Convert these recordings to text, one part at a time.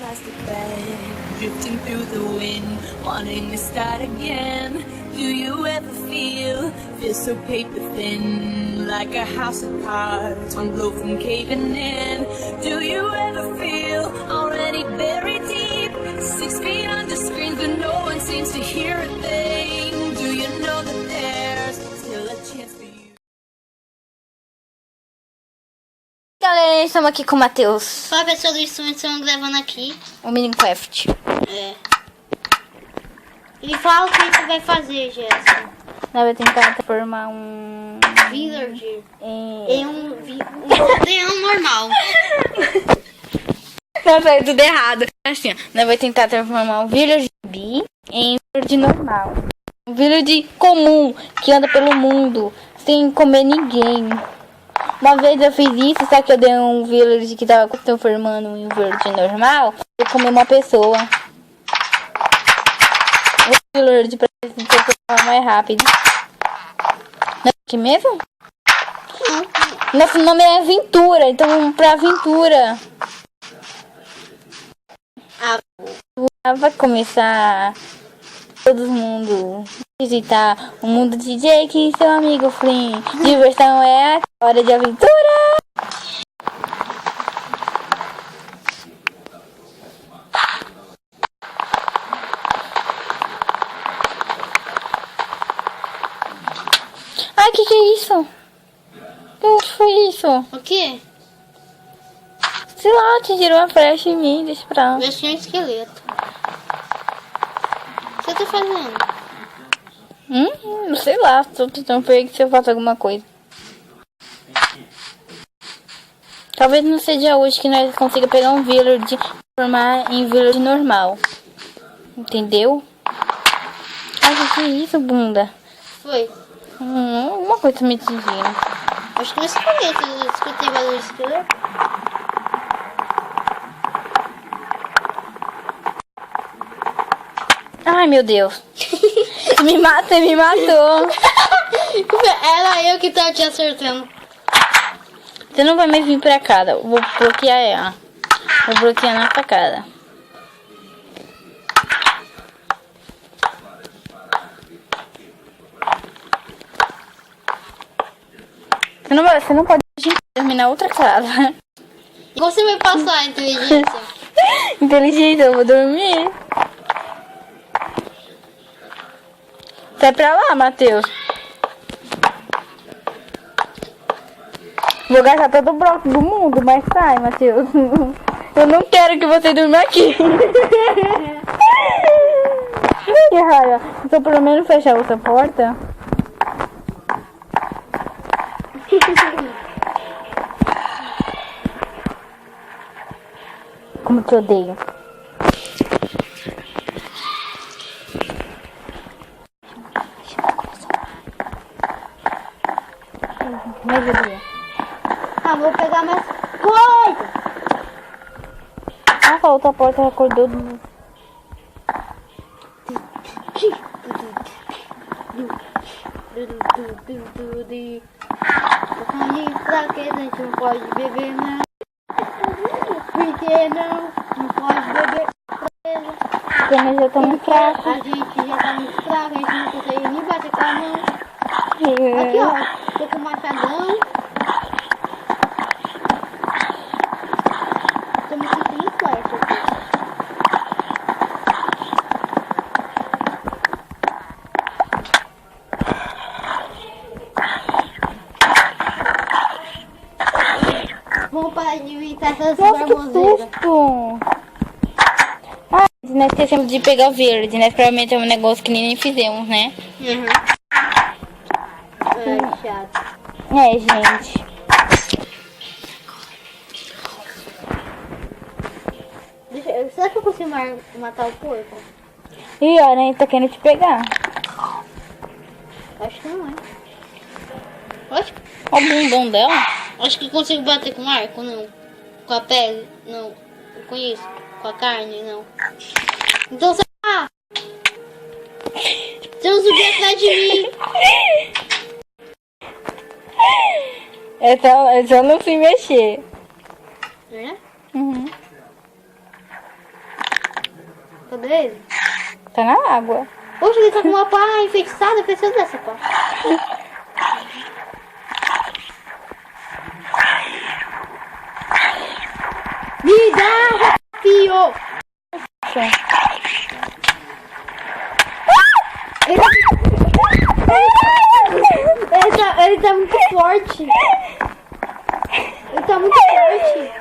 plastic bag, drifting through the wind, wanting to start again. Do you ever feel so paper thin, like a house of cards, one blow from caving in? Do you ever feel already buried deep, 6 feet under screens, but no one seems to hear a thing? Do you know that there's still a chance for you? Galera, estamos aqui com o Matheus. Fala pessoal do instrumento, estamos gravando aqui. O Minecraft. É. E fala o que a gente vai fazer, Jéssica. Nós vamos tentar transformar um Village em um leão normal. Não, foi tudo errado. Assim, ó, nós vamos tentar transformar um Village Bee em Village normal. Um Village comum, que anda pelo mundo, sem comer ninguém. Uma vez eu fiz isso, só que eu dei um Village que tava transformando em Village normal e comer uma pessoa. O Village pra se transformar mais rápido. Não é aqui mesmo? Nosso nome é Aventura, então vamos pra Aventura. Vai começar todo mundo visitar o mundo de Jake e seu amigo Flynn. Diversão é a hora de aventura. Ai, que é isso? O que foi isso? O quê? Sei lá, te tirou uma flecha em mim, deixa pra lá. Deixei um esqueleto. O que você tá fazendo? Sei lá, tô tentando ver se eu faço alguma coisa. Talvez não seja hoje que nós consiga pegar um village e transformar em village normal. Entendeu? Ai, que é isso, bunda? Foi. Alguma coisa me dizendo. Acho que um esqueleto. Eu escutei barulho de esqueleto. Ai, meu Deus. Me matou. Era eu que tava te acertando. Você não vai mais vir pra cá. Eu vou bloquear ela. Vou bloquear na facada. Você não pode terminar outra casa. Como você vai passar a inteligência? Inteligente, eu vou dormir. Sai pra lá, Matheus. Vou gastar todo o bloco do mundo, mas sai, Matheus. Eu não quero que você durma aqui. Que raiva. Então pelo menos fechar outra porta. Como te odeio. Vou pegar mais coisa. A outra porta acordou do... Fraqueza, a gente não pode beber, não. Por que não pode beber? Porque nós já estamos fracos. A gente já tá muito fraco, a gente não consegue nem bater com a mão. Aqui, ó, tô com o machadão. Tô me sentindo forte aqui. Vamos parar de inventar essas Nossa, que barboseiras. susto! Ah, nós esquecemos de pegar o verde, né? Provavelmente é um negócio que nem fizemos, né? Ai, chato. É, gente. Será que eu consigo matar o porco? E olha, ele tá querendo te pegar. Acho que não é. Acho, Olha o bundão dela. acho que consigo bater com arco, não. Com a pele, não. Com isso. Com a carne, não. Então você... Você não subiu atrás de mim. É só não se mexer. É? Uhum. Cadê ele? Tá na água. Poxa, ele tá com uma pá enfeitiçada. Eu preciso dessa pá. Me dá, fio! Ele tá muito forte. Ele tá muito forte.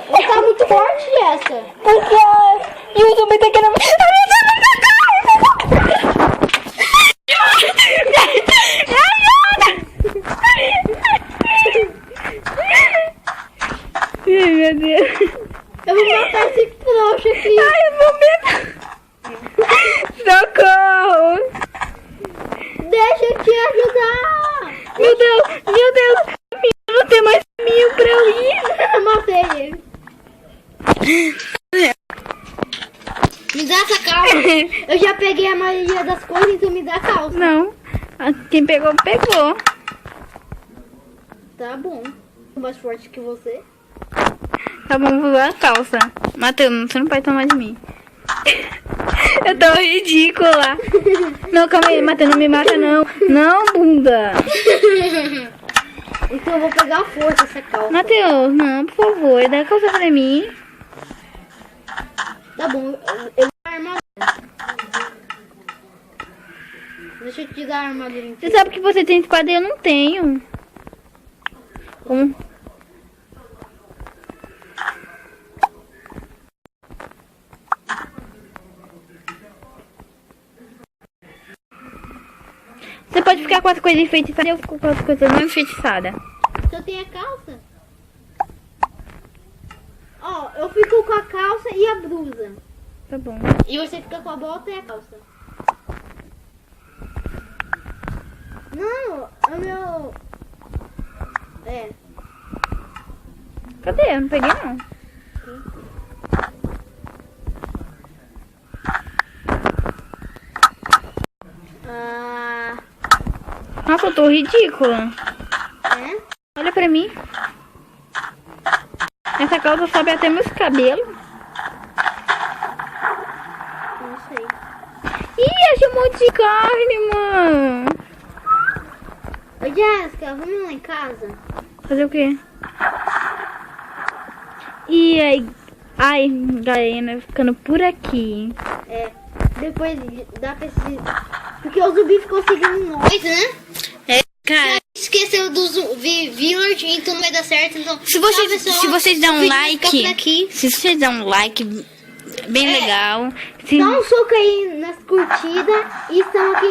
Ele tá muito forte, essa. Porque e o zumbi tá querendo... Ai, meu Deus. Eu vou matar esse trouxa aqui. Ai, eu vou medo. Socorro. Deixa eu te ajudar. Meu Deus. Não tem mais caminho pra eu ir. Eu matei ele. Me dá essa calça. Eu já peguei a maioria das coisas, então me dá a calça. Não. Quem pegou, pegou. Tá bom. Sou mais forte que você. Tá bom, vou usar a calça. Matheus, você não pode tomar de mim. Eu tô ridícula. Não, calma aí, Matheus, não me mata não. Não, bunda. Então eu vou pegar a força essa calça. Matheus, não, por favor, dá a calça pra mim. Tá bom, eu vou dar a armadura. Deixa eu te dar a armadura Você inteira. sabe que você tem espada e eu não tenho. Como? Você pode ficar com as coisas enfeitiçadas e eu fico com as coisas não enfeitiçadas. Só tem a calça? Ó, eu fico com a calça e a blusa. Tá bom. E você fica com a bota e a calça. Não, o meu... É. Cadê? Eu não peguei não. Ah, Nossa, eu tô ridícula. é? Olha pra mim. Essa calça sobe até meus cabelos. Não sei. Ih, achei um monte de carne, mano. Ô, Jéssica, vamos lá em casa? Fazer o quê? E aí, ai, galera, ficando por aqui. É. Depois dá pra esse... Porque o zumbi ficou seguindo nós, né? É, cara, Esqueceu do Village, então não vai dar certo. Então, se vocês der o um vídeo vai ficar por like, aqui. se vocês der um like bem legal, se, Dá um soco aí nas curtidas e estão aqui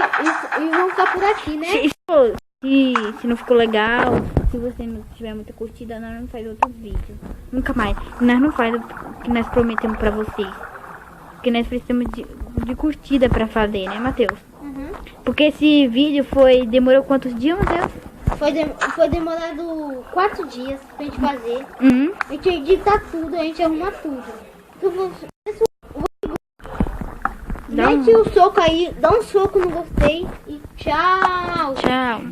e vão ficar por aqui, né? se não ficou legal, se você não tiver muita curtida, nós não faz outro vídeo. Nunca mais. Nós não faz o que nós prometemos pra vocês. Porque nós precisamos de curtida pra fazer, né, Matheus? Uhum. Porque esse vídeo demorou quantos dias, Matheus? Foi demorado 4 dias pra gente fazer. A gente edita tudo, a gente arruma tudo. Então, mete o soco aí, dá um soco no gostei e tchau! Tchau.